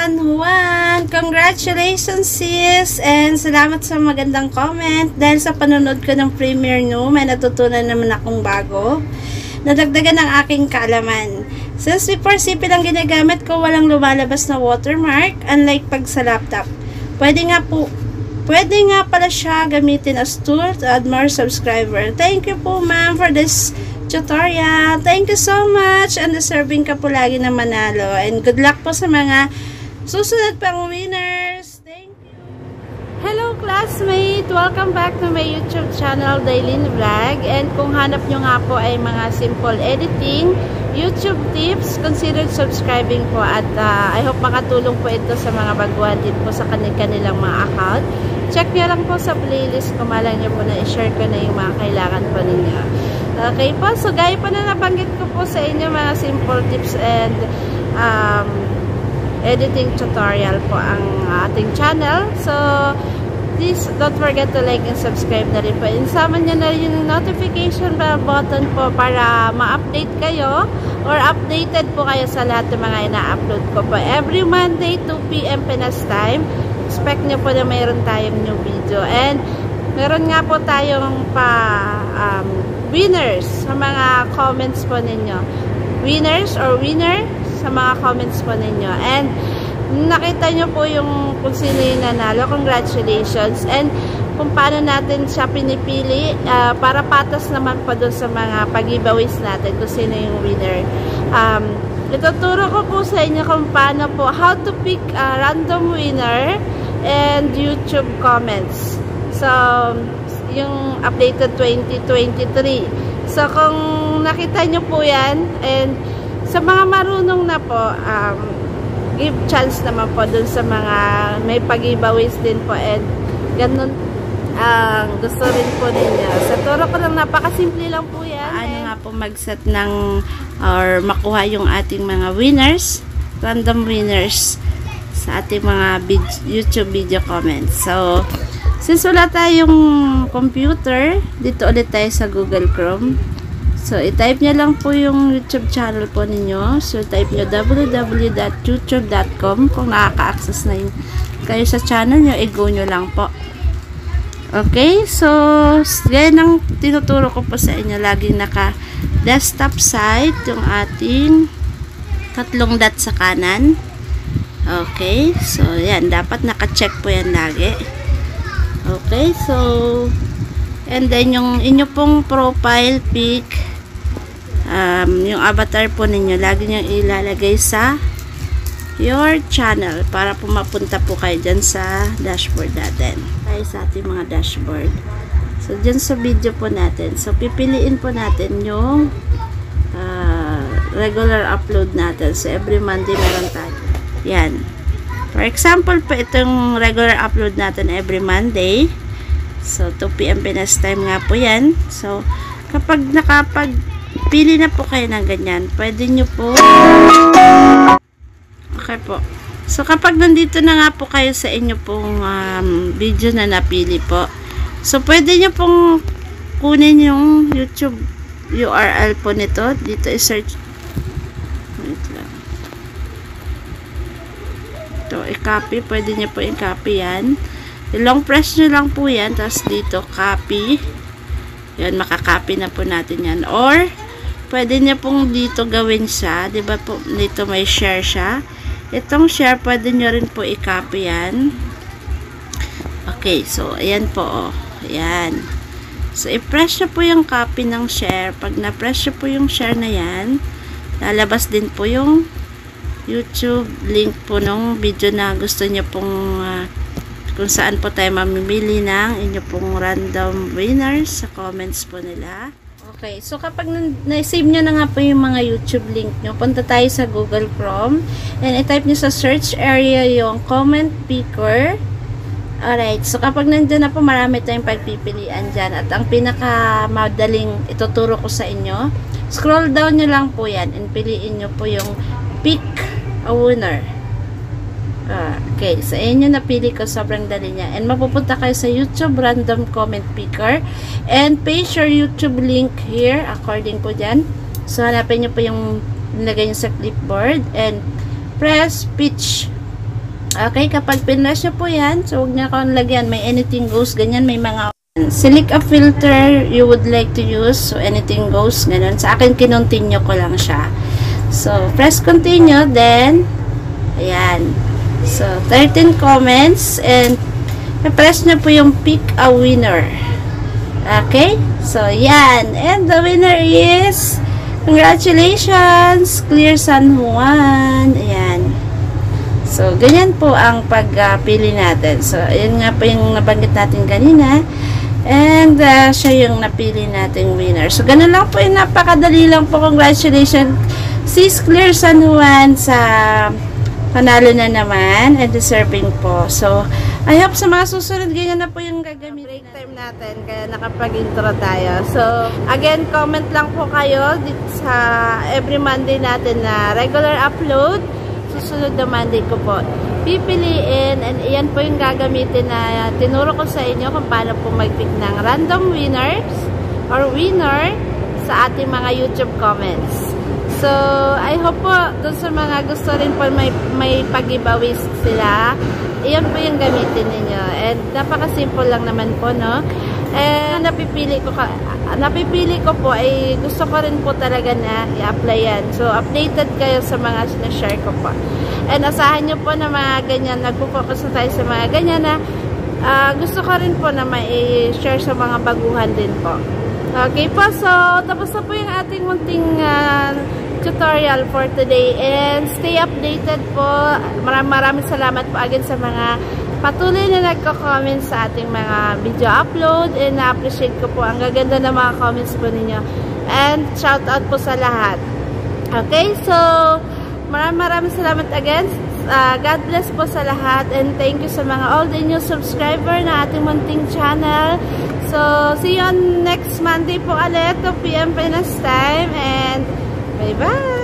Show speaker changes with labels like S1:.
S1: San Juan! Congratulations sis! And salamat sa magandang comment. Dahil sa panonood ko ng premiere nyo, may natutunan naman akong bago. Nadagdagan ng aking kaalaman. Since before CP lang ginagamit ko, walang lumalabas na watermark, unlike pag sa laptop. Pwede nga pala siya gamitin as tool to add more subscriber. Thank you po ma'am for this tutorial. Thank you so much. And deserving ka po lagi na manalo. And good luck po sa mga susunod pang winners. Thank you. Hello classmate! Welcome back to my YouTube channel, Dailyn Vlog. And kung hanap nyo nga po ay mga simple editing, YouTube tips, consider subscribing po. At I hope makatulong po ito sa mga baguhan din po sa kanilang mga account. Check nyo lang po sa playlist ko. Malang nyo po na i-share ko na yung mga kailangan po ninyo. Okay po, so gaya po na nabanggit ko po sa inyo mga simple tips and editing tutorial po ang ating channel. So, please don't forget to like and subscribe na rin po. Isama nyo na rin yung notification button po para ma-update kayo or updated po kayo sa lahat ng mga ina-upload ko po. Every Monday, 2 PM Pinas time, expect nyo po na mayroon tayong new video. And meron nga po tayong winners sa mga comments po ninyo. Winners or winner sa mga comments po ninyo. And nakita nyo po yung kung sino yung nanalo. Congratulations. And kung paano natin siya pinipili para patas naman po doon sa mga pag-giveaways natin kung sino yung winner. Ituturo ko po sa inyo kung paano po how to pick a random winner and YouTube comments. So, yung updated 2023. So, kung nakita nyo po yan, and sa mga marunong na po, give chance naman po dun sa mga may pag-giveaways din po, and ganun gusto rin po ninyo. Sa turo ko lang, napakasimple lang po yan. Ano nga po mag-set ng or makuha yung ating mga winners, random winners sa ating mga YouTube video comments. So, since wala tayong computer, dito ulit tayo sa Google Chrome. So, i-type nyo lang po yung YouTube channel po ninyo. So, type nyo www.youtube.com. Kung nakaka-access na kayo sa channel nyo, i-go nyo lang po. Okay? So, yan ang tinuturo ko po sa inyo. Laging naka-desktop side yung ating 3 dot sa kanan. Okay? So, yan. Dapat naka-check po yan lagi. Okay, so and then yung inyo pong profile pic, yung avatar po ninyo, lagi nyo ilalagay sa your channel para po mapunta po kayo dyan sa dashboard natin. Tayo sa ating mga dashboard. So, dyan sa video po natin. So, pipiliin po natin yung regular upload natin. So, every Monday meron tayo. Yan. For example po, itong regular upload natin every Monday. So, 2 PM Pinas time nga po yan. So, kapag nakapagpili na po kayo ng ganyan, pwede nyo po. Okay po. So, kapag nandito na nga po kayo sa inyo pong video na napili po. So, pwede nyo pong kunin yung YouTube URL po nito. Dito i-search. Wait lang. I-copy, pwede nyo po i-copy yan. I-long press nyo lang po yan, tapos dito copy. Yan, makakopy na po natin yan. Or, pwede nyo pong dito gawin siya, diba po, dito may share siya. Itong share, pwede nyo rin po i-copy yan. Okay, so, ayan po, oh. Ayan. So, i-press nyo po yung copy ng share. Pag na-press nyo po yung share na yan, lalabas din po yung YouTube link po nung video na gusto nyo pong kung saan po tayo mamimili ng inyo pong random winners sa comments po nila. Okay, so kapag na-save nyo na nga po yung mga YouTube link nyo, punta tayo sa Google Chrome and i-type nyo sa search area yung comment picker. Alright, so kapag nandun na po, marami tayong pagpipilian dyan, at ang pinakamadaling ituturo ko sa inyo, scroll down nyo lang po yan and piliin nyo po yung pick a winner. Okay, so ayan yung napili ko, sobrang dali niya. And mapupunta kayo sa YouTube random comment picker and paste your YouTube link here according po dyan. So hanapin nyo po yung nilagay nyo sa clipboard and press pitch Okay, kapag pinrush nyo po yan, so huwag nyo akong lagyan. May anything goes, ganyan, may mga select a filter you would like to use. So, anything goes, ganun. Sa akin, kinontinue ko lang siya. So, press continue, then, ayan. So, 13 comments, and press nyo po yung pick a winner. Okay? So, yan. And the winner is, congratulations, Clear San Juan. Ayan. So, ganyan po ang pagpili natin. So, ayun nga po yung nabanggit natin kanina. And, siya yung napili nating winner. So, ganun lang po yung napakadali lang po. Congratulations, Sis Clear San Juan sa panalo na naman and deserving po. So, I hope sa mga susunod, ganyan na po yung gagamitin. Break time natin, kaya nakapag-intro tayo. So, again, comment lang po kayo dito sa every Monday natin na regular upload. Susunod na Monday ko po pipiliin, and iyan po yung gagamitin na tinuro ko sa inyo kung paano po mag-pick ng random winners or winner sa ating mga YouTube comments. So, I hope po dun sa mga gusto rin po may pag-giveaways sila, iyan po yung gamitin ninyo. And napaka-simple lang naman po, no? And napipili ko po ay gusto ko rin po talaga na i-apply yan. So, updated kayo sa mga sinashare ko po. And asahan nyo po na mga ganyan, nagpo-focus na tayo sa mga ganyan na gusto ko rin po na ma-share sa mga baguhan din po. Okay po, so tapos na po yung ating munting tutorial for today, and stay updated po. Maraming salamat po again sa mga patuloy na nagko-comment sa ating mga video upload, and na-appreciate ko po ang gaganda ng mga comments po ninyo, and shout out po sa lahat. Okay, so maraming salamat again. God bless po sa lahat, and thank you sa mga all the new subscriber na ating munting channel. So see you on next Monday po ulit, 2 PM Pinas time, and bye-bye!